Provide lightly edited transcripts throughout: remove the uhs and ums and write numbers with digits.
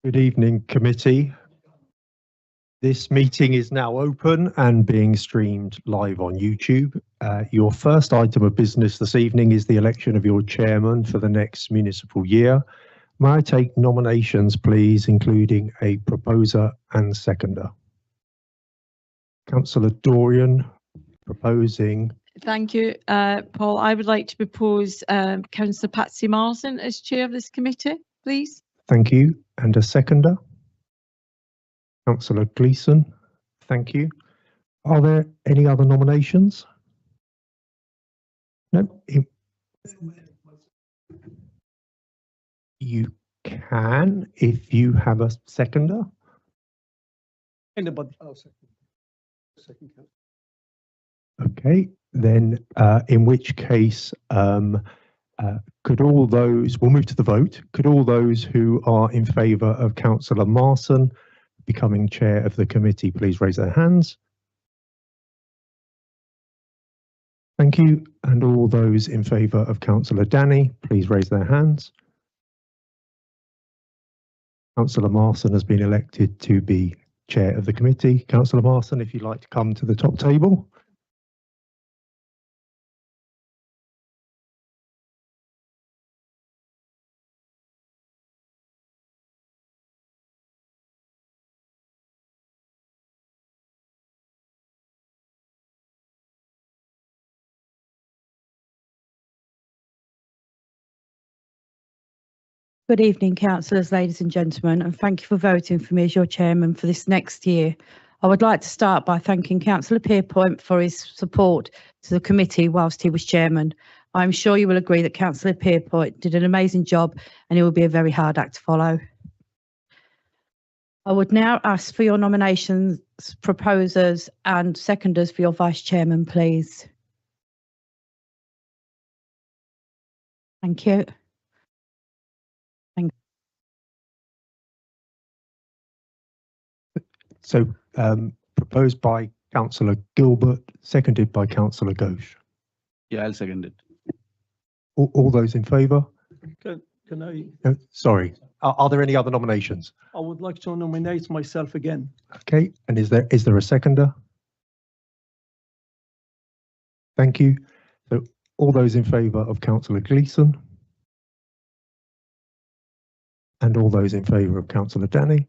Good evening, committee. This meeting is now open and being streamed live on YouTube. Your first item of business this evening is the election of your chairman for the next municipal year. May I take nominations, please, including a proposer and seconder? Councillor Dorian proposing. Thank you, Paul. I would like to propose Councillor Patsy Marsden as chair of this committee, please. Thank you. And a seconder? Councillor Gleeson. Thank you. Are there any other nominations? No. You can, if you have a seconder. Anybody? Oh, second. Okay, then in which case, could all those, we'll move to the vote. Could all those who are in favour of Councillor Marson becoming chair of the committee please raise their hands? Thank you. And all those in favour of Councillor Danny, please raise their hands. Councillor Marson has been elected to be chair of the committee. Councillor Marson, if you'd like to come to the top table. Good evening, councillors, ladies and gentlemen, and thank you for voting for me as your chairman for this next year. I would like to start by thanking Councillor Pierpoint for his support to the committee whilst he was chairman. I'm sure you will agree that Councillor Pierpoint did an amazing job and it will be a very hard act to follow. I would now ask for your nominations, proposers and seconders for your vice chairman, please. Thank you. So proposed by Councillor Gilbert, seconded by Councillor Ghosh. Yeah, I'll second it. All those in favour? Can I? No, sorry. Are there any other nominations? I would like to nominate myself again. Okay. And is there a seconder? Thank you. So all those in favour of Councillor Gleeson? And all those in favour of Councillor Danny?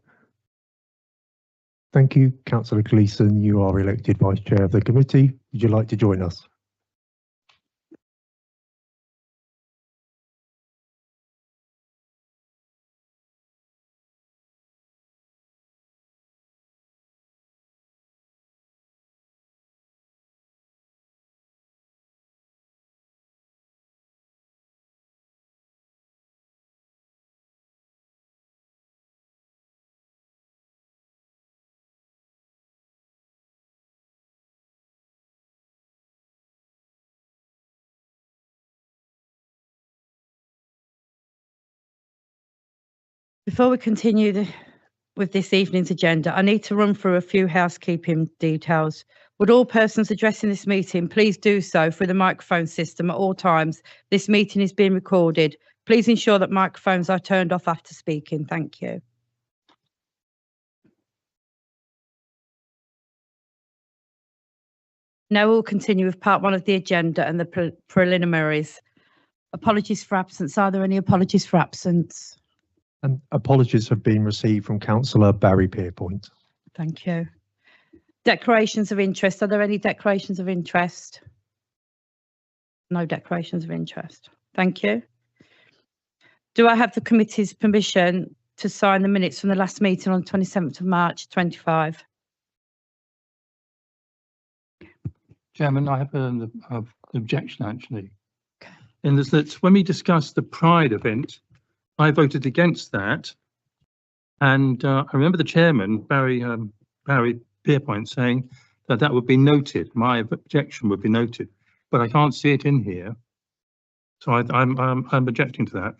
Thank you. Councillor Gleeson, you are elected Vice Chair of the committee. Would you like to join us? Before we continue with this evening's agenda, I need to run through a few housekeeping details. Would all persons addressing this meeting please do so through the microphone system at all times? This meeting is being recorded. Please ensure that microphones are turned off after speaking. Thank you. Now we'll continue with part one of the agenda and the preliminaries. Apologies for absence. Are there any apologies for absence? And apologies have been received from Councillor Barry Pierpoint. Thank you. Declarations of interest. Are there any declarations of interest? No declarations of interest. Thank you. Do I have the committee's permission to sign the minutes from the last meeting on 27th of March 25? Chairman, I have an objection actually. Okay. In this, that when we discussed the Pride event, I voted against that, and I remember the chairman, Barry Pierpoint, saying that that would be noted. My objection would be noted, but I can't see it in here, so I'm objecting to that.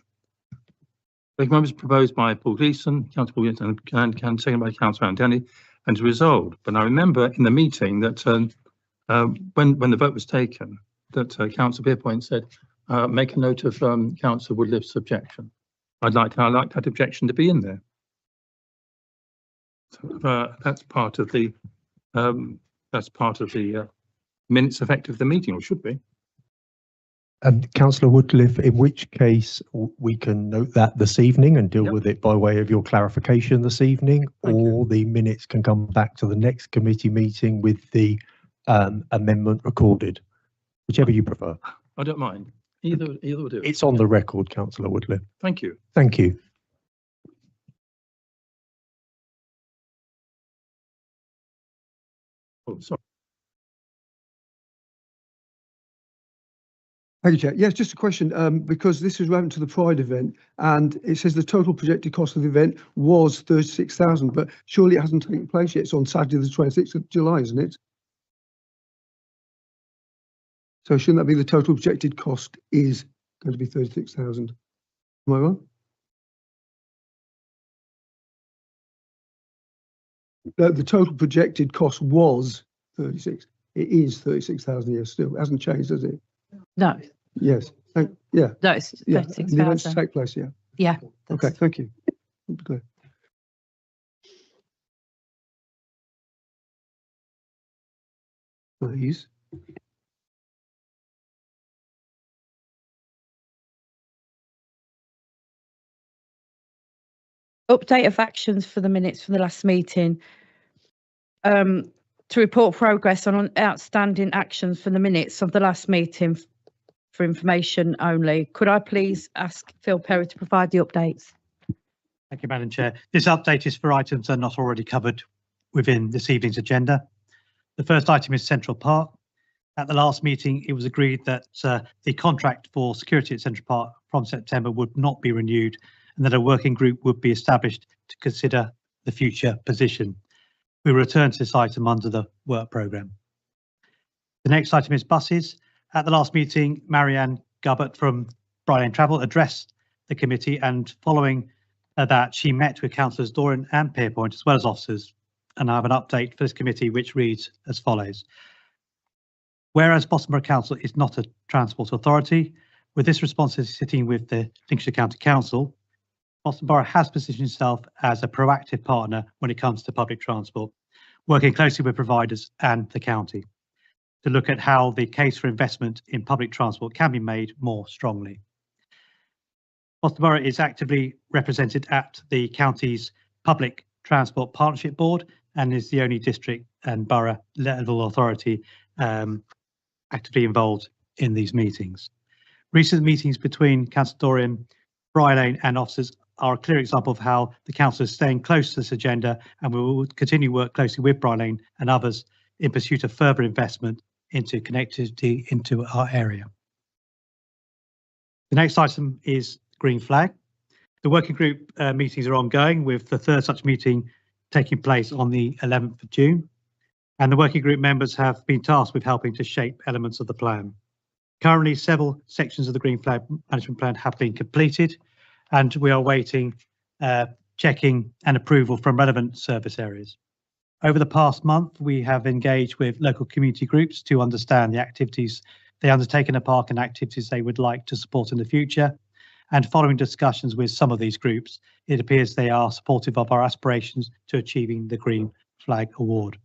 The amendment was proposed by Paul Gleeson, Councillor Paul Gleeson, and seconded by Councillor Anthony, and to resolved. But I remember in the meeting that when the vote was taken, that Councillor Pierpoint said, make a note of Councillor Woodliffe's objection. I'd like that objection to be in there. That's part of the minutes effective the meeting, or should be. And Councillor Woodliff, in which case we can note that this evening and deal Yep. with it by way of your clarification this evening, Thank you. or the minutes can come back to the next committee meeting with the amendment recorded, whichever you prefer. I don't mind. Either will do. It's on the record, Councillor Woodliff. Thank you. Thank you. Oh, sorry. Thank you, Chair. Yes, just a question, because this is relevant to the Pride event, and it says the total projected cost of the event was 36,000, but surely it hasn't taken place yet. It's on Saturday, the 26th of July, isn't it? So shouldn't that be the total projected cost is going to be 36,000? Am I wrong? No, the total projected cost was 36. It is 36,000 a year still. It hasn't changed, has it? No, Yes. no, it's Yeah. The events 36,000. take place, yeah. Yeah. Okay, that's- thank you. Clear. Please. Update of actions for the minutes from the last meeting. To report progress on outstanding actions for the minutes of the last meeting for information only. Could I please ask Phil Perry to provide the updates? Thank you, Madam Chair. This update is for items that are not already covered within this evening's agenda. The first item is Central Park. At the last meeting, it was agreed that the contract for security at Central Park from September would not be renewed, and that a working group would be established to consider the future position. We will return to this item under the work programme. The next item is buses. At the last meeting, Marianne Gubbert from Borough Lane Travel addressed the committee, and following that, she met with councillors Doran and Pierpoint as well as officers. And I have an update for this committee which reads as follows. Whereas Bottom Borough Council is not a transport authority, with this responsibility sitting with the Lincolnshire County Council, Bottom Borough has positioned itself as a proactive partner when it comes to public transport, working closely with providers and the county to look at how the case for investment in public transport can be made more strongly. Bottom Borough is actively represented at the county's Public Transport Partnership Board and is the only district and borough level authority actively involved in these meetings. Recent meetings between Councillor Dorian, Borough Lane and officers are a clear example of how the council is staying close to this agenda, and we will continue to work closely with Borough Lane and others in pursuit of further investment into connectivity into our area. The next item is Green Flag. The working group meetings are ongoing, with the third such meeting taking place on the 11th of June. And the working group members have been tasked with helping to shape elements of the plan. Currently, several sections of the Green Flag Management Plan have been completed, and we are awaiting checking and approval from relevant service areas. Over the past month, we have engaged with local community groups to understand the activities they undertake in the park and activities they would like to support in the future. And following discussions with some of these groups, it appears they are supportive of our aspirations to achieving the Green Flag Award.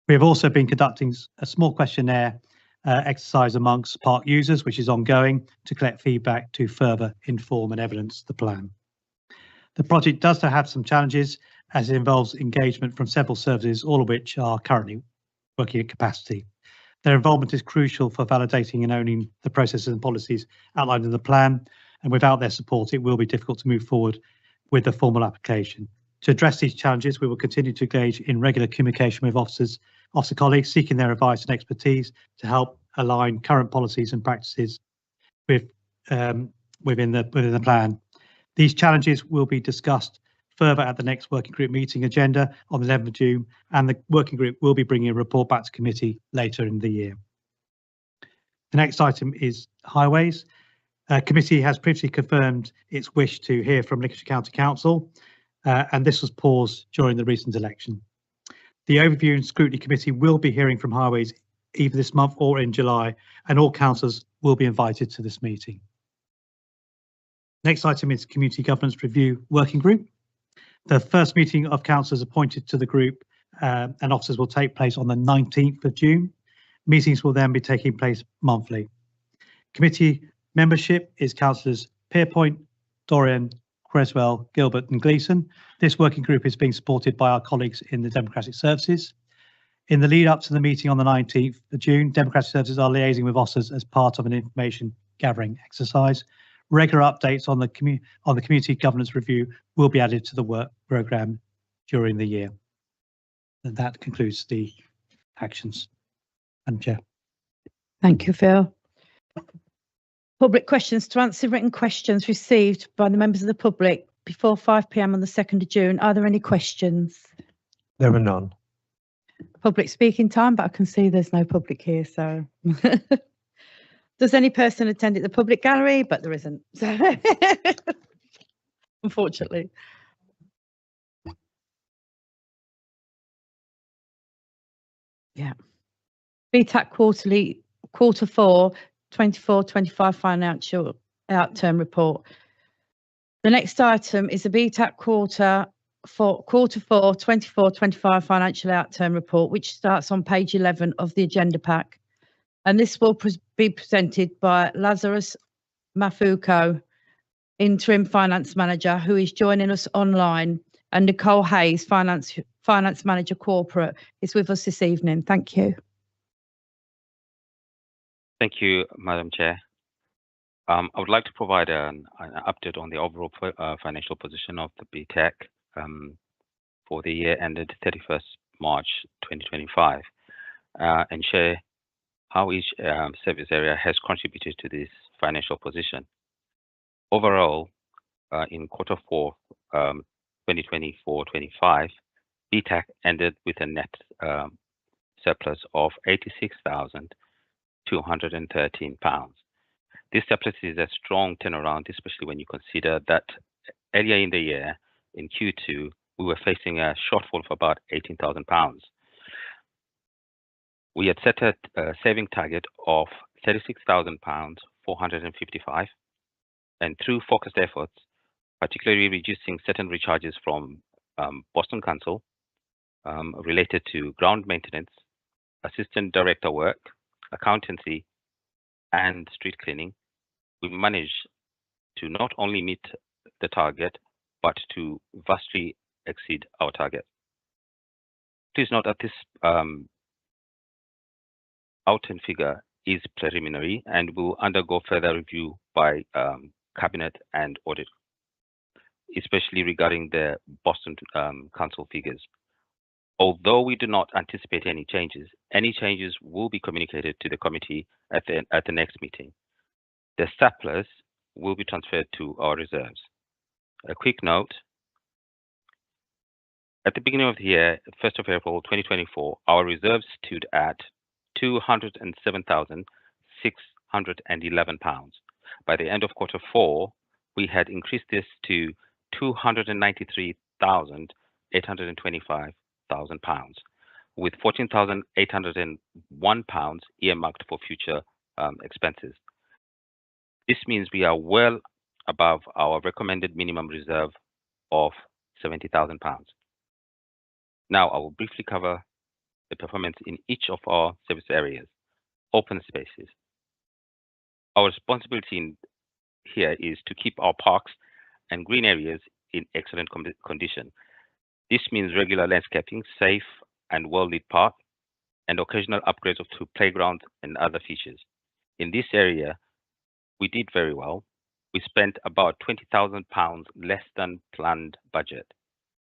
We have also been conducting a small questionnaire exercise amongst park users, which is ongoing, to collect feedback to further inform and evidence the plan. The project does have some challenges, as it involves engagement from several services, all of which are currently working at capacity. Their involvement is crucial for validating and owning the processes and policies outlined in the plan, and without their support, it will be difficult to move forward with the formal application. To address these challenges, we will continue to engage in regular communication with officer colleagues, seeking their advice and expertise to help align current policies and practices with within the plan. These challenges will be discussed further at the next working group meeting agenda on the 11th of June, and the working group will be bringing a report back to committee later in the year. The next item is highways. Committee has previously confirmed its wish to hear from Lincolnshire County Council, and this was paused during the recent election. The Overview and Scrutiny Committee will be hearing from highways either this month or in July, and all councillors will be invited to this meeting. Next item is Community Governance Review Working Group. The first meeting of councillors appointed to the group and officers will take place on the 19th of June. Meetings will then be taking place monthly. Committee membership is councillors Pierpoint, Dorian, Creswell, Gilbert and Gleeson. This working group is being supported by our colleagues in the Democratic Services. In the lead up to the meeting on the 19th of June, Democratic Services are liaising with officers as part of an information gathering exercise. Regular updates on the community governance review will be added to the work programme during the year. And that concludes the actions. Madam Chair. Thank you, Phil. Public questions. To answer written questions received by the members of the public before 5 p.m. on the 2nd of June, are there any questions? There are none. Public speaking time, but I can see there's no public here, so. Does any person attend at the public gallery? But there isn't, so unfortunately. Yeah. BTAC quarter 4, 24-25 financial outturn report. The next item is the BTAC quarter 4, 24-25 financial outturn report, which starts on page 11 of the agenda pack. And this will be presented by Lazarus Mafuko, Interim Finance Manager, who is joining us online, and Nicole Hayes, Finance Manager Corporate, is with us this evening. Thank you. Thank you, Madam Chair. I would like to provide an update on the overall financial position of the BTAC for the year ended 31st March 2025 and share how each service area has contributed to this financial position. Overall, in quarter 4, 2024-25, BTAC ended with a net surplus of £86,213. This surplus is a strong turnaround, especially when you consider that earlier in the year, in Q2, we were facing a shortfall of about £18,000. We had set a saving target of £36,455, and through focused efforts, particularly reducing certain recharges from Boston Council related to ground maintenance, assistant director work, accountancy, and street cleaning, we managed to not only meet the target, but to vastly exceed our target. Please note that this outturn figure is preliminary and will undergo further review by Cabinet and Audit, especially regarding the Boston Council figures. Although we do not anticipate any changes will be communicated to the committee at the next meeting. The surplus will be transferred to our reserves. A quick note, at the beginning of the year, 1st of April 2024, our reserves stood at £207,611. By the end of quarter 4, we had increased this to £293,825, with £14,801 earmarked for future expenses. This means we are well above our recommended minimum reserve of £70,000. Now, I will briefly cover the performance in each of our service areas. Open spaces. Our responsibility here is to keep our parks and green areas in excellent condition. This means regular landscaping, safe and well-lit park, and occasional upgrades to playgrounds and other features. In this area, we did very well. We spent about £20,000 less than planned budget.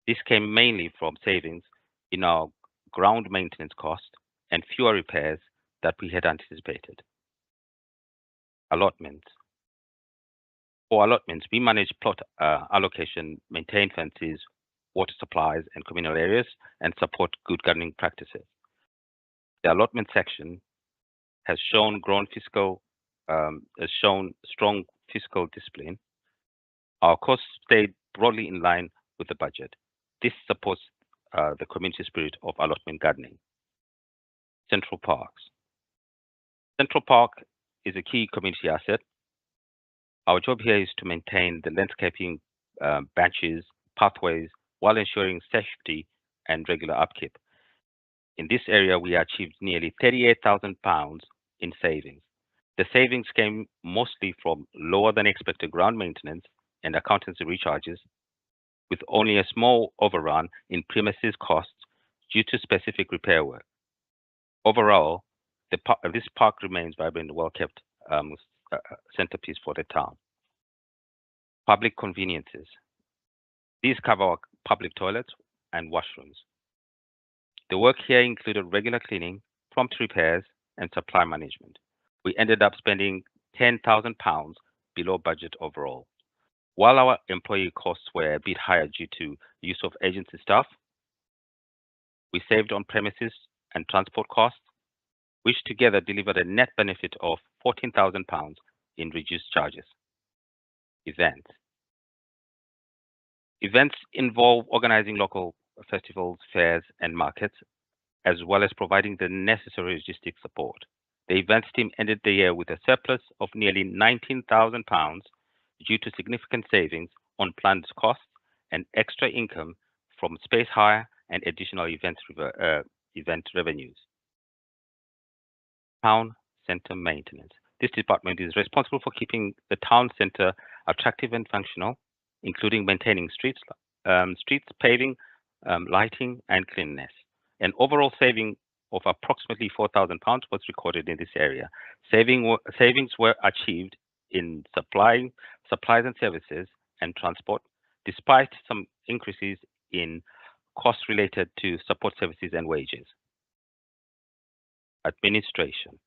This came mainly from savings in our ground maintenance cost and fewer repairs that we had anticipated. Allotments. For allotments, we manage plot allocation, maintain fences, water supplies and communal areas, and support good gardening practices. The allotment section has shown strong fiscal discipline. Our costs stayed broadly in line with the budget. This supports the community spirit of allotment gardening. Central Parks. Central Park is a key community asset. Our job here is to maintain the landscaping, benches, pathways, while ensuring safety and regular upkeep. In this area, we achieved nearly £38,000 in savings. The savings came mostly from lower than expected ground maintenance and accountancy recharges, with only a small overrun in premises costs due to specific repair work. Overall, this park remains vibrant and well-kept centerpiece for the town. Public conveniences. These cover our public toilets and washrooms. The work here included regular cleaning, prompt repairs, and supply management. We ended up spending £10,000 below budget overall. While our employee costs were a bit higher due to use of agency staff, we saved on premises and transport costs, which together delivered a net benefit of £14,000 in reduced charges. Events. Events involve organizing local festivals, fairs, and markets, as well as providing the necessary logistics support. The events team ended the year with a surplus of nearly £19,000 due to significant savings on planned costs and extra income from space hire and additional event revenues. Town Centre Maintenance. This department is responsible for keeping the town centre attractive and functional, including maintaining streets, paving, lighting, and cleanliness. An overall saving of approximately £4,000 was recorded in this area. Savings were achieved in supplies and services and transport, despite some increases in costs related to support services and wages. Administration.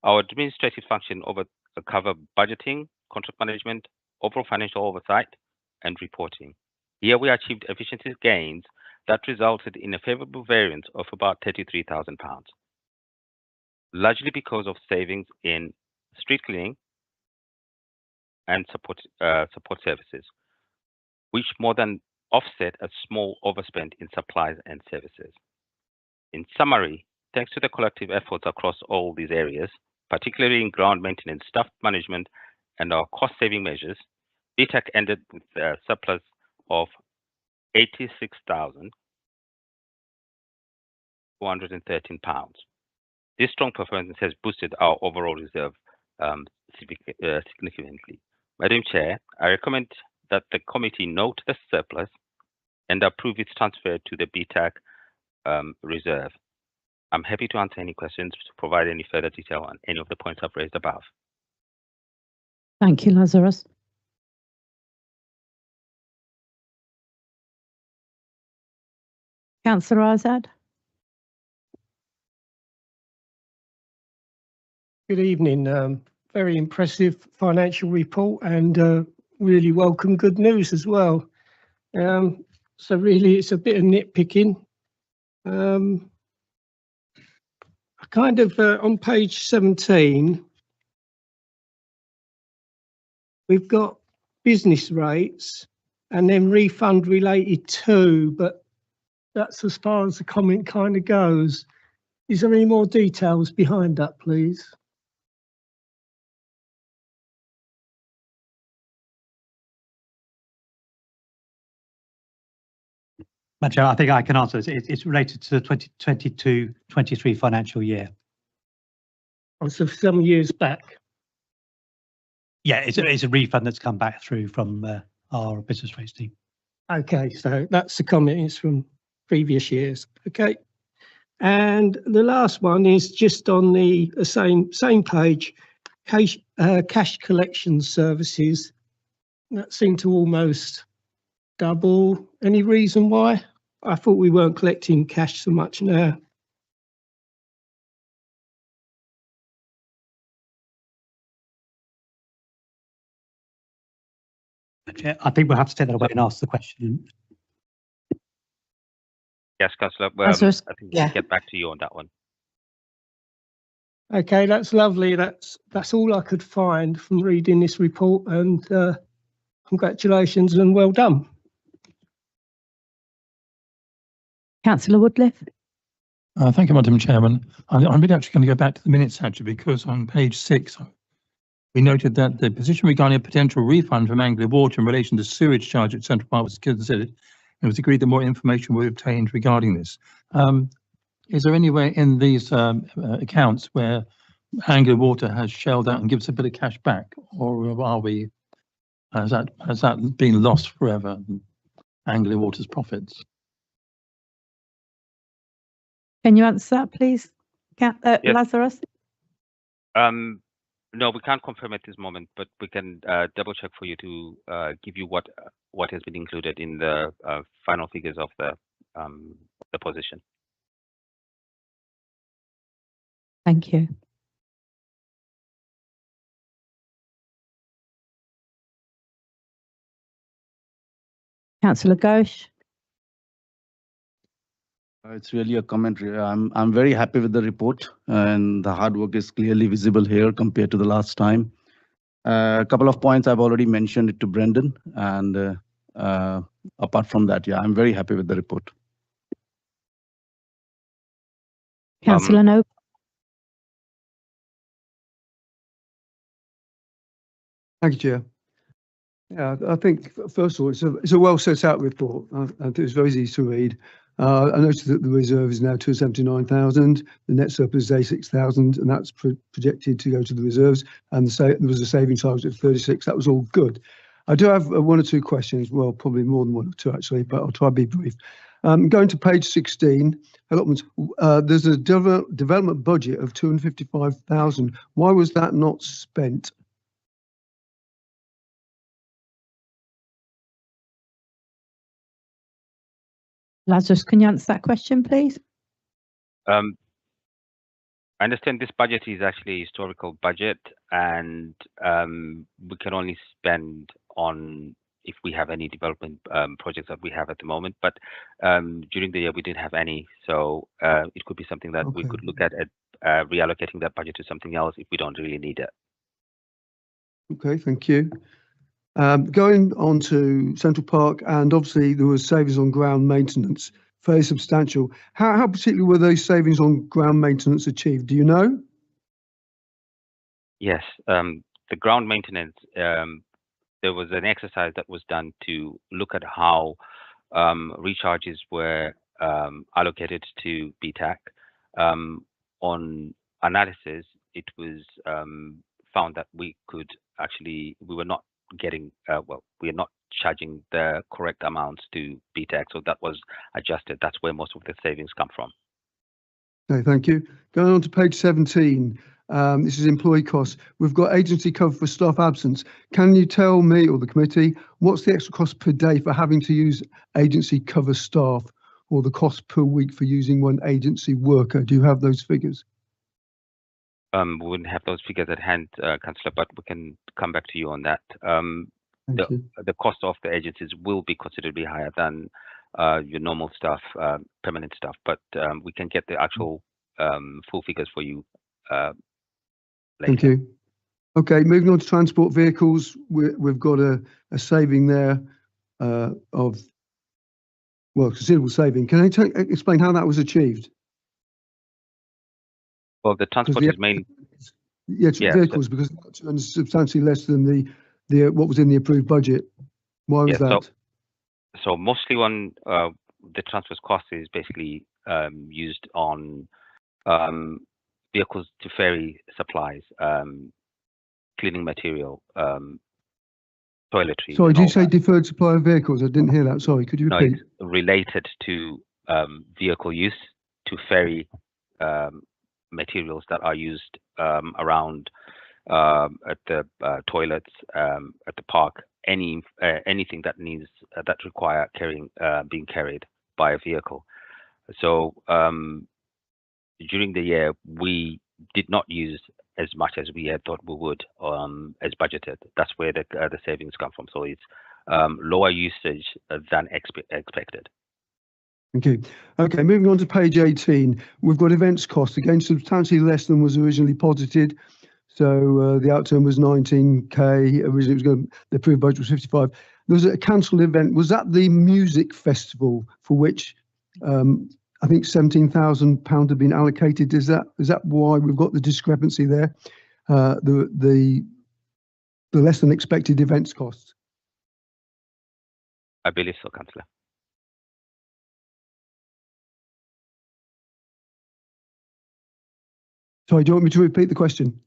Our administrative function cover budgeting, contract management, overall financial oversight, and reporting. Here we achieved efficiency gains that resulted in a favorable variance of about £33,000, largely because of savings in street cleaning and support services, which more than offset a small overspend in supplies and services. In summary, thanks to the collective efforts across all these areas, particularly in ground maintenance, staff management, and our cost-saving measures, BTAC ended with a surplus of £86,413. This strong performance has boosted our overall reserve significantly. Madam Chair, I recommend that the committee note the surplus and approve its transfer to the BTAC reserve. I'm happy to answer any questions to provide any further detail on any of the points I've raised above. Thank you, Lazarus. Councillor Azad. Good evening. Very impressive financial report and really welcome good news as well. So really it's a bit of nitpicking. Kind of on page 17, we've got business rates and then refund related to, but that's as far as the comment kind of goes. Is there any more details behind that, please? Madam Chair, I think I can answer this. It's related to the 2022-23 financial year. Oh, so some years back. Yeah, it's a refund that's come back through from our business rates team. Okay, so that's the comment, is from previous years. Okay, and the last one is just on the same page, cash collection services. That seemed to almost double. Any reason why? I thought we weren't collecting cash so much now. I think we'll have to take that away and ask the question. Yes, Councillor, I think we'll get back to you on that one. Okay, that's lovely. That's all I could find from reading this report, and congratulations and well done. Councillor Woodliff. Thank you, Madam Chairman. I'm really actually going to go back to the minutes actually, because on page 6, we noted that the position regarding a potential refund from Anglia Water in relation to sewage charge at Central Park was considered. It was agreed that more information will be obtained regarding this. Is there anywhere in these accounts where Anglia Water has shelled out and gives a bit of cash back, or are we, has that been lost forever, Anglia Water's profits? Can you answer that, please, Yes. Lazarus? No, we can't confirm at this moment, but we can double check for you to give you what has been included in the final figures of the position. Thank you. Councillor Ghosh. It's really a commentary. I'm very happy with the report, and the hard work is clearly visible here compared to the last time. A couple of points I've already mentioned it to Brendan, and apart from that, yeah, I'm very happy with the report. Councillor No. Thank you, Chair. Yeah, I think first of all, it's a well set out report. I think it's very easy to read. I noticed that the reserve is now 279,000, the net surplus is 86,000, and that's projected to go to the reserves. And there was a savings target of 36. That was all good. I do have one or two questions. Well, probably more than one or two actually, but I'll try to be brief. Going to page 16, allotments. There's a development budget of 255,000. Why was that not spent? Lazarus, can you answer that question, please? I understand this budget is actually a historical budget, and we can only spend on if we have any development projects that we have at the moment. But during the year, we didn't have any, so it could be something that we could look at reallocating that budget to something else if we don't really need it. Okay, thank you. Going on to Central Park, and obviously there was savings on ground maintenance, very substantial. How particularly were those savings on ground maintenance achieved? Do you know? Yes, the ground maintenance, there was an exercise that was done to look at how recharges were allocated to BTAC. On analysis, it was found that we were not getting we are not charging the correct amounts to BTAC, so that was adjusted. That's where most of the savings come from. Okay, thank you. Going on to page 17, this is employee costs. We've got agency cover for staff absence. Can you tell me or the committee what's the extra cost per day for having to use agency cover staff, or the cost per week for using one agency worker? Do you have those figures? We wouldn't have those figures at hand, Councillor, but we can come back to you on that. The cost of the agencies will be considerably higher than your normal staff, permanent staff, but we can get the actual full figures for you later. Thank you. Okay, moving on to transport vehicles, we've got a saving there of, well, considerable saving. Can I explain how that was achieved? Well, the transport is mainly vehicles, because it's substantially less than the what was in the approved budget. Why was that? So mostly on the transport cost is basically used on vehicles to ferry supplies, cleaning material, toiletries. Sorry, did you say deferred supply of vehicles? I didn't hear that. Sorry, could you repeat? No, it's related to vehicle use to ferry materials that are used around at the toilets, at the park, anything that needs that require being carried by a vehicle. So during the year, we did not use as much as we had thought we would, as budgeted. That's where the savings come from. So it's lower usage than expected. Thank you. Okay, moving on to page 18, we've got events cost, again substantially less than was originally posited. So the outturn was 19k. Originally, it was going. The approved budget was 55. There was a cancelled event. Was that the music festival for which I think £17,000 had been allocated? Is that why we've got the discrepancy there? The less than expected events costs. I believe so, Councillor. Sorry, do you want me to repeat the question?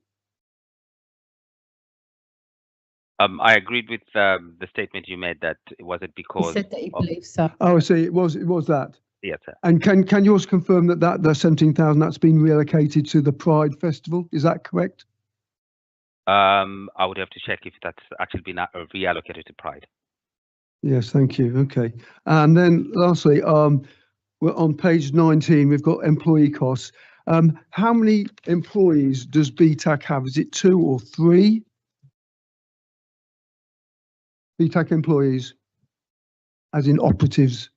I agreed with the statement you made that it wasn't He because said that he of, believes so. Oh, I see. It was that. yes, sir. And can you also confirm that the 17,000 that's been reallocated to the Pride Festival? Is that correct? I would have to check if that's actually been reallocated to Pride. Yes, thank you. Okay. And then lastly, we're on page 19, we've got employee costs. How many employees does BTAC have? Is it 2 or 3? BTAC employees, as in operatives.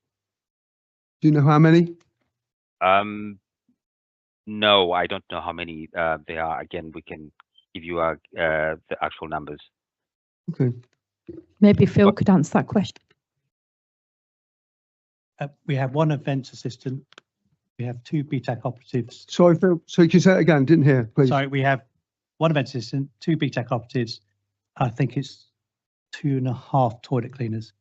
Do you know how many? No, I don't know how many they are. Again, we can give you the actual numbers. Okay. Maybe Phil could answer that question. We have 1 events assistant. We have 2 BTAC operatives. Sorry, Phil. So can you say it again? Didn't hear, please. Sorry, we have 1 event assistant, 2 BTAC operatives. I think it's 2.5 toilet cleaners.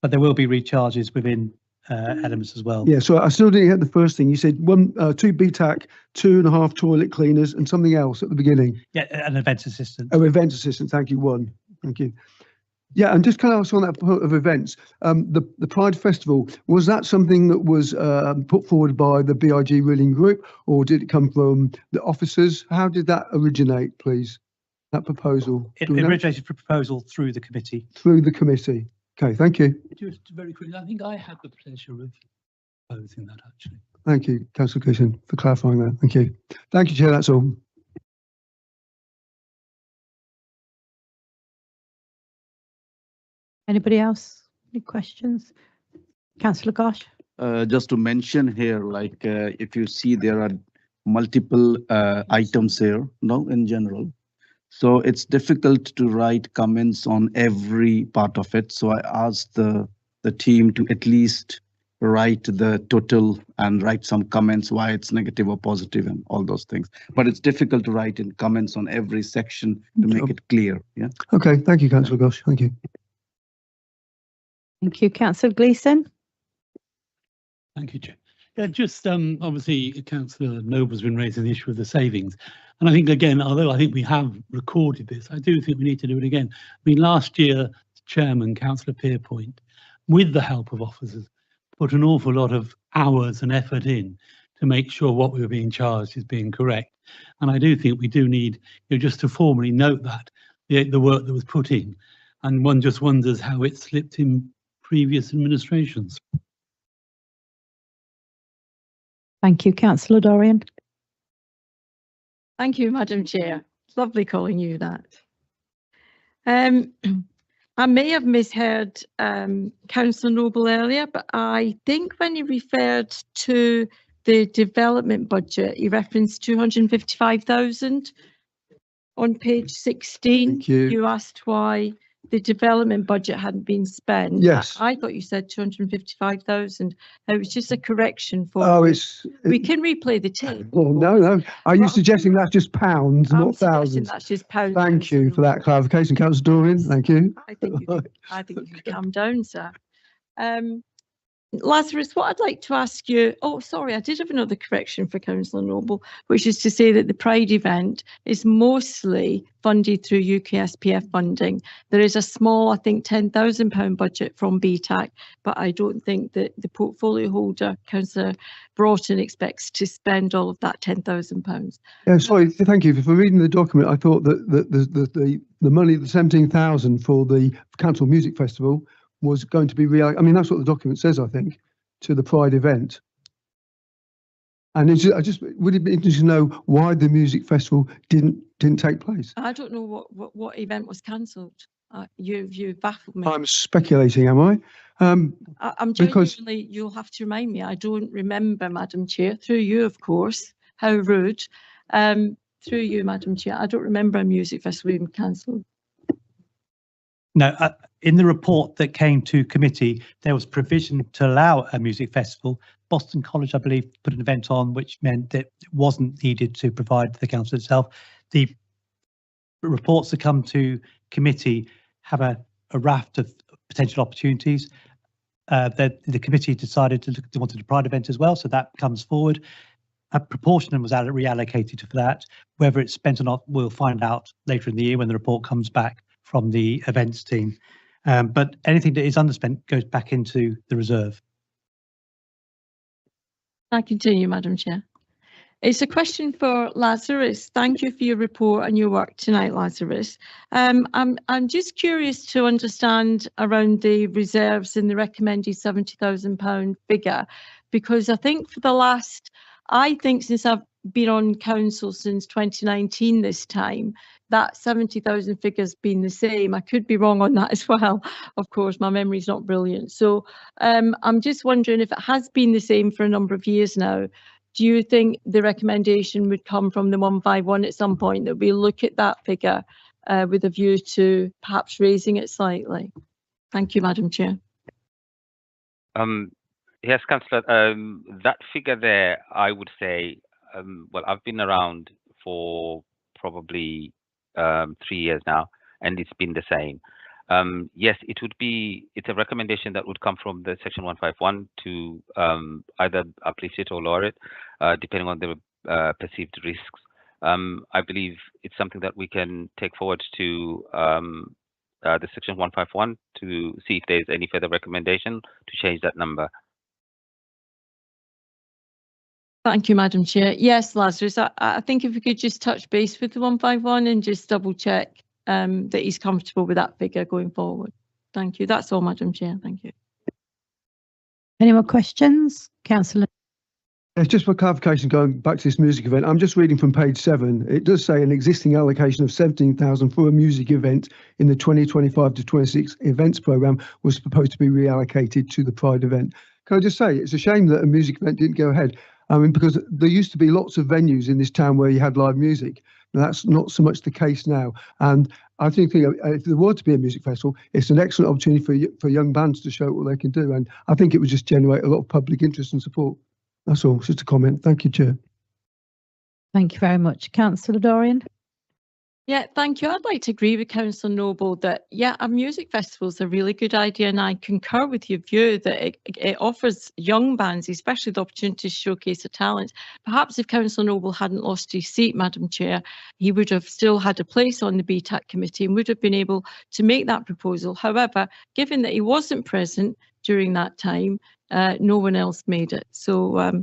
But there will be recharges within elements as well. Yeah, so I still didn't get the first thing. You said 2 BTAC, 2.5 toilet cleaners, and something else at the beginning. Yeah, an events assistant. Oh, event assistant. Thank you. 1. Thank you. Yeah, and just kind of on that point of events, the Pride Festival, was that something that was put forward by the BIG ruling group, or did it come from the officers? How did that originate, please? That proposal? It Do we know? originated from proposal through the committee. Through the committee. Okay, thank you. Just very quickly, I think I had the pleasure of proposing that actually. Thank you, Councillor Gleeson, for clarifying that. Thank you. Thank you, Chair. That's all. Anybody else? Any questions? Councillor Gosh? Just to mention here, like if you see there are multiple items here, no, in general. So it's difficult to write comments on every part of it. So I asked the team to at least write the total and write some comments why it's negative or positive and all those things. But it's difficult to write in comments on every section to make it clear. Yeah. Okay, thank you, Councillor Gosh. Thank you. Thank you, Councillor Gleeson. Thank you, Chair. Yeah, just obviously Councillor Noble's been raising the issue of the savings. And I think, again, although I think we have recorded this, I do think we need to do it again. I mean, last year, Chairman, Councillor Pierpoint, with the help of officers, put an awful lot of hours and effort in to make sure what we were being charged is being correct. And I do think we do need, just to formally note that, the work that was put in. And one just wonders how it slipped in previous administrations. Thank you, Councillor Dorian. Thank you, Madam Chair. It's lovely calling you that. I may have misheard Councillor Noble earlier, but I think when he referred to the development budget, he referenced 255,000 on page 16. Thank you. You asked why the development budget hadn't been spent. Yes. I thought you said 255,000. It was just a correction for. Oh, you. it's. We can replay the tape. Oh, no. Are you Well, suggesting that's just pounds, I'm not suggesting thousands? that's just pounds. Thank you for that clarification, Councillor Dorian. Thank you. I think you can calm down, sir. Lazarus, what I'd like to ask you, oh, sorry, I did have another correction for Councillor Noble, which is to say that the Pride event is mostly funded through UKSPF funding. There is a small, I think, £10,000 budget from BTAC, but I don't think that the portfolio holder, Councillor Broughton, expects to spend all of that £10,000. Yeah, sorry, thank you for reading the document. I thought that the money, the 17,000 for the Council Music Festival was going to be I mean, that's what the document says, I think, to the Pride event. And would it be interesting to know why the music festival didn't take place? I don't know what event was cancelled. You baffled me. I'm speculating, am I? I'm because- genuinely, you'll have to remind me. I don't remember, Madam Chair, through you, of course. How rude. Through you, Madam Chair. I don't remember a music festival being cancelled. No, in the report that came to committee, there was provision to allow a music festival. Boston College, I believe, put an event on, which meant that it wasn't needed to provide to the council itself. The reports that come to committee have a raft of potential opportunities. The committee decided they wanted a Pride event as well, so that comes forward. a proportion was reallocated for that. Whether it's spent or not, we'll find out later in the year when the report comes back from the events team. But anything that is underspent goes back into the reserve. I continue, Madam Chair. It's a question for Lazarus. Thank you for your report and your work tonight, Lazarus. I'm just curious to understand around the reserves and the recommended £70,000 figure, because I think since I've been on council since 2019 this time, that 70,000 figure's been the same. I could be wrong on that as well. Of course, my memory's not brilliant. So I'm just wondering if it has been the same for a number of years now. Do you think the recommendation would come from the 151 at some point, that we look at that figure with a view to perhaps raising it slightly? Thank you, Madam Chair. Yes, Councillor, that figure there, I would say, well, I've been around for probably 3 years now, and it's been the same. Yes, it's a recommendation that would come from the section 151 to either uplift it or lower it, depending on the perceived risks. I believe it's something that we can take forward to the section 151 to see if there's any further recommendation to change that number. Thank you, Madam Chair. Yes, Lazarus, I think if we could just touch base with the 151 and just double check that he's comfortable with that figure going forward. Thank you. That's all, Madam Chair. Thank you. Any more questions? Councillor. It's just for clarification, going back to this music event, I'm just reading from page 7. It does say an existing allocation of 17,000 for a music event in the 2025 to 26 events programme was proposed to be reallocated to the Pride event. Can I just say, it's a shame that a music event didn't go ahead. I mean, because there used to be lots of venues in this town where you had live music. And that's not so much the case now. And I think if there were to be a music festival, it's an excellent opportunity for young bands to show what they can do. And I think it would just generate a lot of public interest and support. That's all, just a comment. Thank you, Chair. Thank you very much. Councillor Dorian. Yeah, thank you. I'd like to agree with Councillor Noble that, yeah, a music festival is a really good idea, and I concur with your view that it offers young bands, especially the opportunity to showcase their talents. Perhaps if Councillor Noble hadn't lost his seat, Madam Chair, he would have still had a place on the BTAC committee and would have been able to make that proposal. However, given that he wasn't present during that time, no one else made it. So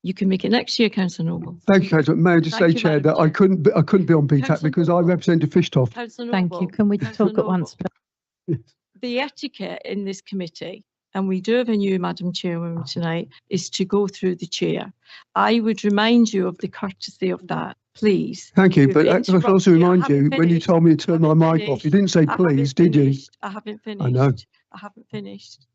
you can make it next year, Councillor Noble. Thank you, Councillor. May I just say, Chair, that I couldn't be on BTAC because I represent Fishtoft. Thank you. Can we talk at once? The etiquette in this committee, and we do have a new Madam Chairwoman tonight, is to go through the chair. I would remind you of the courtesy of that, please. Thank you, but I can also remind you, when you told me to turn my mic off, you didn't say please, did you? I haven't finished. I know. I haven't finished.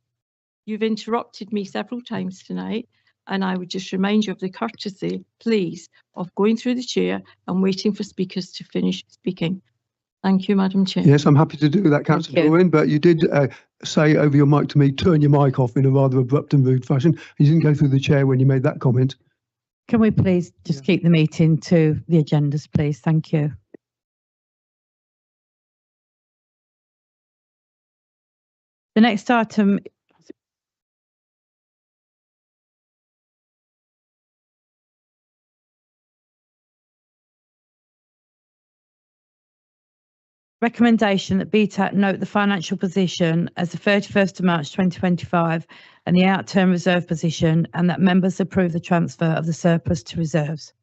You've interrupted me several times tonight, and I would just remind you of the courtesy, please, of going through the chair and waiting for speakers to finish speaking. Thank you, Madam Chair. Yes, I'm happy to do that, Councillor Dorian, but you did say over your mic to me, turn your mic off in a rather abrupt and rude fashion. You didn't go through the chair when you made that comment. Can we please just keep the meeting to the agendas, please? Thank you. The next item recommendation that BTAC note the financial position as the 31st of March 2025 and the out-term reserve position, and that members approve the transfer of the surplus to reserves.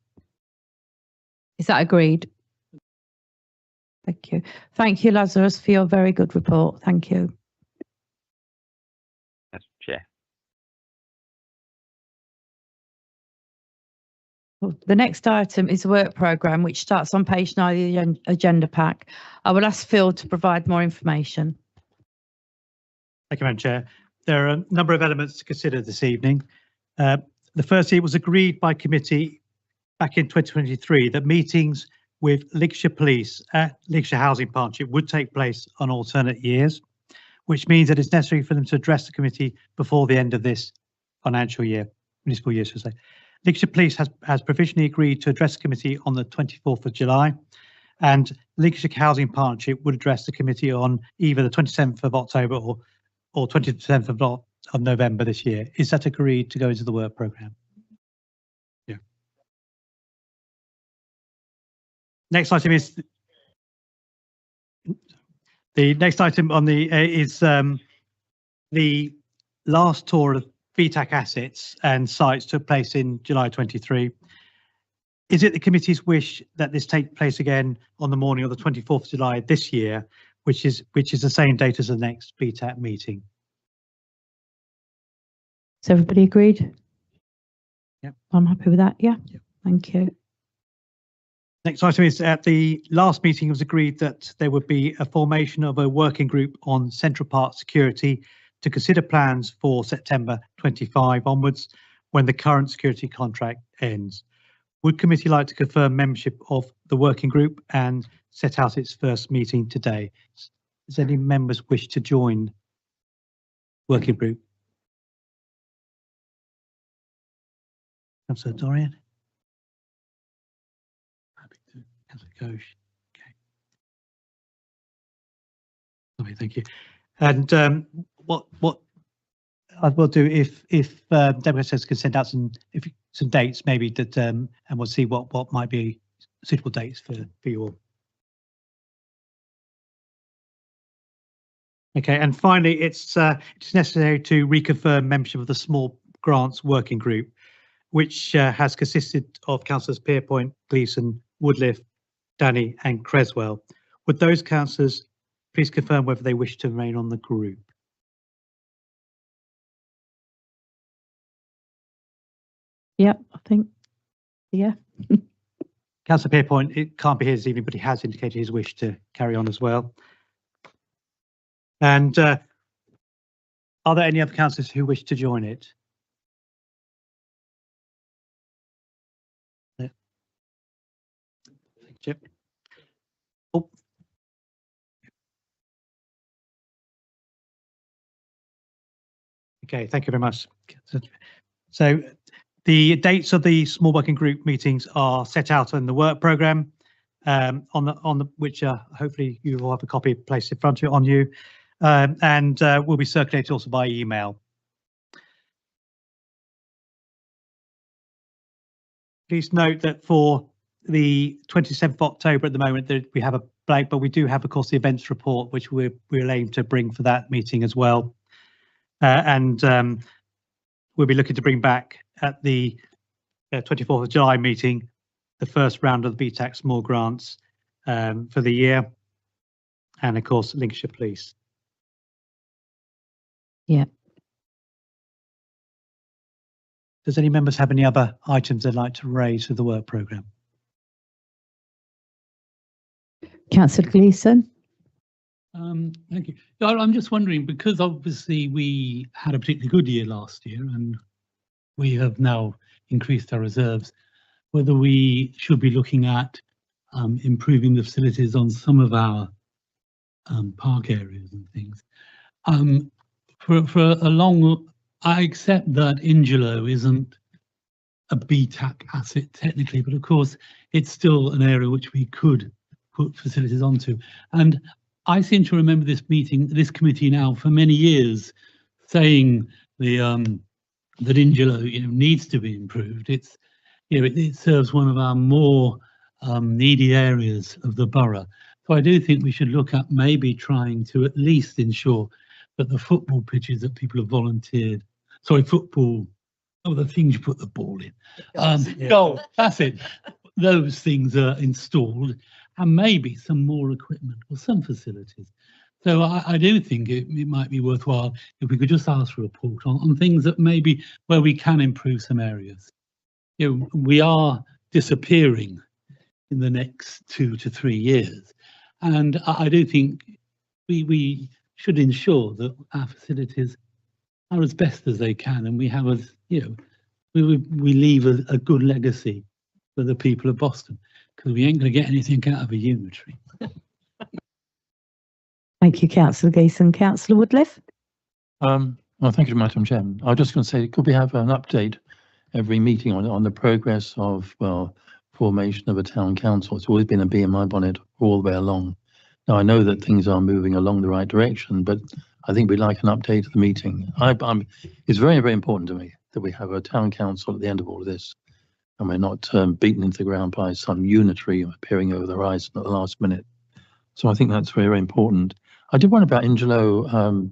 Is that agreed? Thank you. Thank you, Lazarus, for your very good report. Thank you. That's Chair. The next item is the work programme, which starts on page 9 of the agenda pack. I will ask Phil to provide more information. Thank you, Madam Chair. There are a number of elements to consider this evening. The first, it was agreed by committee back in 2023 that meetings with Lincolnshire Police at Lincolnshire Housing Partnership would take place on alternate years, which means that it's necessary for them to address the committee before the end of this financial year, municipal year, should I say. Lincolnshire Police has provisionally agreed to address the committee on the 24th of July, and Lincolnshire Housing Partnership would address the committee on either the 27th of October or 27th of November this year. Is that agreed to go into the work programme? Yeah. Next item is the next item on the is the last tour of BTAC assets and sites took place in July 23. Is it the committee's wish that this take place again on the morning of the 24th of July this year, which is the same date as the next BTAC meeting? Is everybody agreed? Yep. I'm happy with that. Yeah. Yep. Thank you. Next item is at the last meeting it was agreed that there would be a formation of a working group on Central Park security to consider plans for September 25 onwards when the current security contract ends. Would committee like to confirm membership of the working group and set out its first meeting today? Does any members wish to join working group? Councillor Dorian? Happy to. Councillor Ghosh? Okay. Lovely, thank you. And what I will do if Deborah says can send out some dates maybe that and we'll see what might be suitable dates for you all. Okay, and finally, it's necessary to reconfirm membership of the small grants working group, which has consisted of councillors Pierpoint, Gleeson, Woodliff, Danny, and Creswell. Would those councillors please confirm whether they wish to remain on the group? Yeah, I think. Yeah. Councillor Pierpoint, it can't be here this evening, but he has indicated his wish to carry on as well. And are there any other councillors who wish to join it? Yeah. Thank you. Oh. Okay, thank you very much. So the dates of the small working group meetings are set out in the work programme, which hopefully you will have a copy placed in front of you and will be circulated also by email. Please note that for the 27th of October at the moment we have a blank, but we do have, of course, the events report, which we'll aim to bring for that meeting as well. And we'll be looking to bring back at the 24th of July meeting the first round of the BTAC small grants for the year, and of course Lincolnshire Police. Yeah. Does any members have any other items they'd like to raise for the work programme? Councillor Gleeson. Thank you. I'm just wondering, because obviously we had a particularly good year last year and we have now increased our reserves, whether we should be looking at improving the facilities on some of our park areas and things. For a long, I accept that Ingelo isn't a BTAC asset technically, but of course it's still an area which we could put facilities onto. And I seem to remember this committee now for many years saying that Ingelo, needs to be improved. It's, it serves one of our more needy areas of the borough. So I do think we should look at maybe trying to at least ensure that the football pitches that people have volunteered, the things you put the ball in, goal, that's it. Those things are installed, and maybe some more equipment or some facilities. So I do think it might be worthwhile if we could just ask for a report on things that maybe where we can improve some areas. We are disappearing in the next 2 to 3 years, and I do think we should ensure that our facilities are as best as they can, and we have we leave a good legacy for the people of Boston, because we ain't going to get anything out of a unitary. Thank you, Councillor Gleeson. Councillor Woodliff. Well, thank you, Madam Chairman. I was just going to say, could we have an update every meeting on the progress of, formation of a town council? It's always been a bee in my bonnet all the way along. Now, I know that things are moving along the right direction, but I think we'd like an update of the meeting. It's very, very important to me that we have a town council at the end of all of this. and we're not beaten into the ground by some unitary appearing over the horizon at the last minute. So I think that's very, very important. I did wonder about Ingelo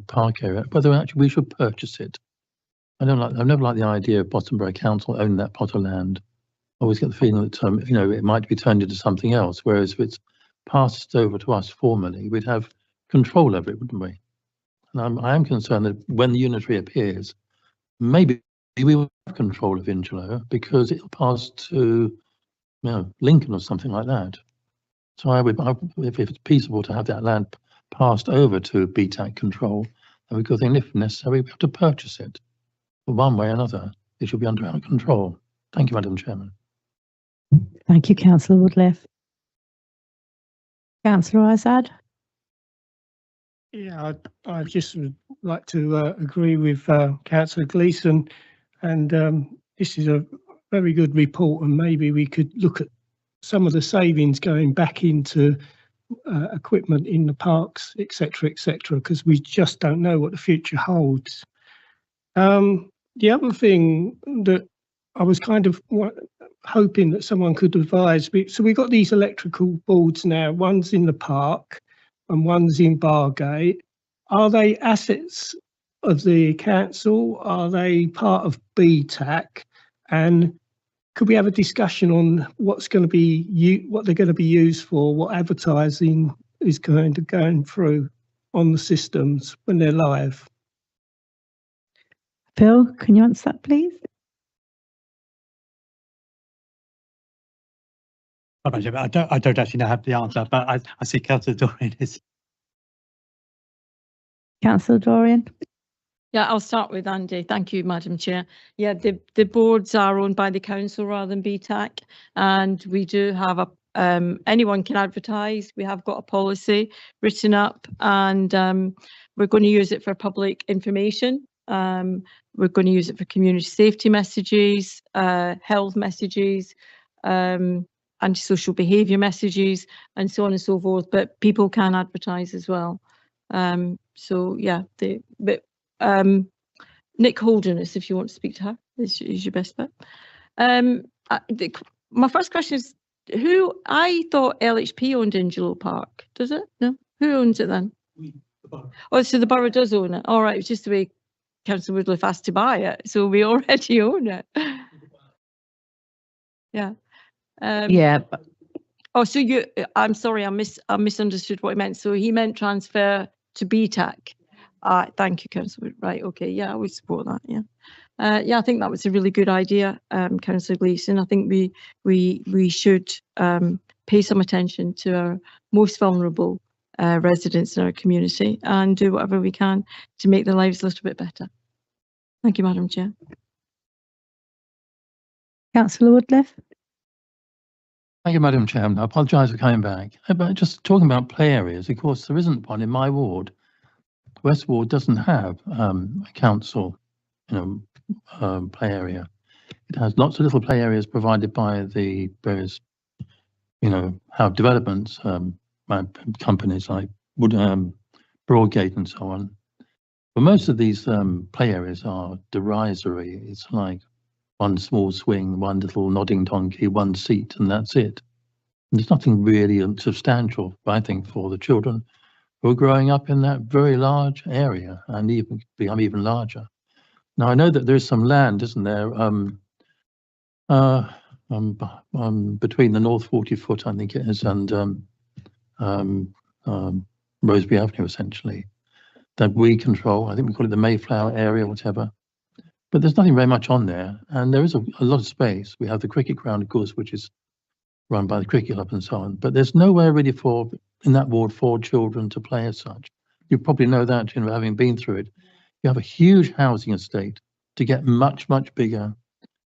Park area, whether actually we should purchase it. I've never liked the idea of Bottom Borough Council owning that plot of land. I always get the feeling that it might be turned into something else, whereas if it's passed over to us formally, we'd have control over it, wouldn't we? And I am concerned that when the unitary appears, maybe we will have control of Ingelo because it'll pass to Lincoln or something like that. So if it's feasible to have that land passed over to BTAC control, then we could think, if necessary, we have to purchase it. But one way or another, it should be under our control. Thank you, Madam Chairman. Thank you, Councillor Woodliff. Councillor Azad. Yeah, I just would like to agree with Councillor Gleeson, and this is a very good report, and maybe we could look at some of the savings going back into equipment in the parks, etc., because we just don't know what the future holds. The other thing that I was kind of hoping that someone could advise, so we've got these electrical boards now, one's in the park and one's in Bargate. Are they assets of the council? Are they part of BTAC? And could we have a discussion on what they're going to be used for, what advertising is going through on the systems when they're live? Phil, can you answer that, please? I don't actually have the answer, but I see Councillor Dorian is. Councillor Dorian. Yeah, I'll start with Andy. Thank you, Madam Chair. Yeah, the boards are owned by the council rather than BTAC, and we do have anyone can advertise. We have got a policy written up, and we're going to use it for public information. We're going to use it for community safety messages, health messages, antisocial behaviour messages, and so on and so forth. But people can advertise as well. So yeah, Nick Holderness, if you want to speak to her, is your best bet. My first question is, I thought LHP owned Ingelo Park. Does it? No? Who owns it then? The borough. Oh, so the borough does own it. All right, it's just the way Councillor Woodliff asked to buy it, so we already own it. Yeah. Yeah. Oh, so I'm sorry, I misunderstood what he meant. So he meant transfer to BTAC. Thank you, Councillor. Right, okay, yeah, I would support that, yeah. Yeah, I think that was a really good idea, Councillor Gleeson. I think we should pay some attention to our most vulnerable residents in our community and do whatever we can to make their lives a little bit better. Thank you, Madam Chair. Councillor Woodliff. Thank you, Madam Chairman. I apologise for coming back. But just talking about play areas, of course, there isn't one in my ward. West Ward doesn't have a council, play area. It has lots of little play areas provided by the various, how developments, companies like Broadgate and so on. But most of these play areas are derisory. It's like one small swing, one little nodding donkey, one seat, and that's it. And there's nothing really substantial, I think, for the children who are growing up in that very large area and even become even larger. Now, I know that there's some land, isn't there, between the North 40-foot, I think it is, and Rosebery Avenue, essentially, that we control. I think we call it the Mayflower area, whatever. But there's nothing very much on there, and there is a lot of space. We have the cricket ground, of course, which is run by the cricket club and so on. But there's nowhere really in that ward for children to play as such. You probably know that, having been through it. You have a huge housing estate to get much, much bigger.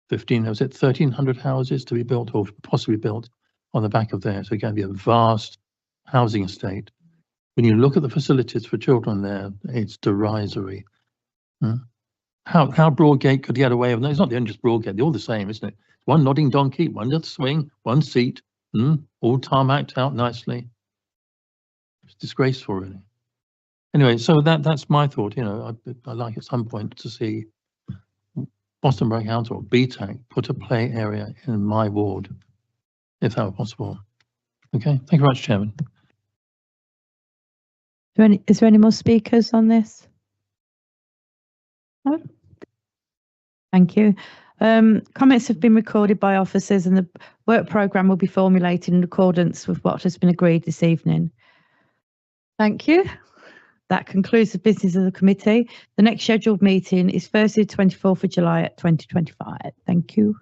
1,300 houses to be built or possibly built on the back of there. So it's going to be a vast housing estate. When you look at the facilities for children there, it's derisory. How Broadgate could get away with that? It's not just Broadgate, they're all the same, isn't it? One nodding donkey, one little swing, one seat, all tarmacked out nicely. It's disgraceful, really. Anyway, so that's my thought. I'd like at some point to see Boston Borough Council, BTAC, put a play area in my ward, if that were possible. Okay, thank you very much, Chairman. Is there any more speakers on this? No? Thank you. Comments have been recorded by officers and the work programme will be formulated in accordance with what has been agreed this evening. Thank you. That concludes the business of the committee. The next scheduled meeting is Thursday, 24th of July at 2025. Thank you.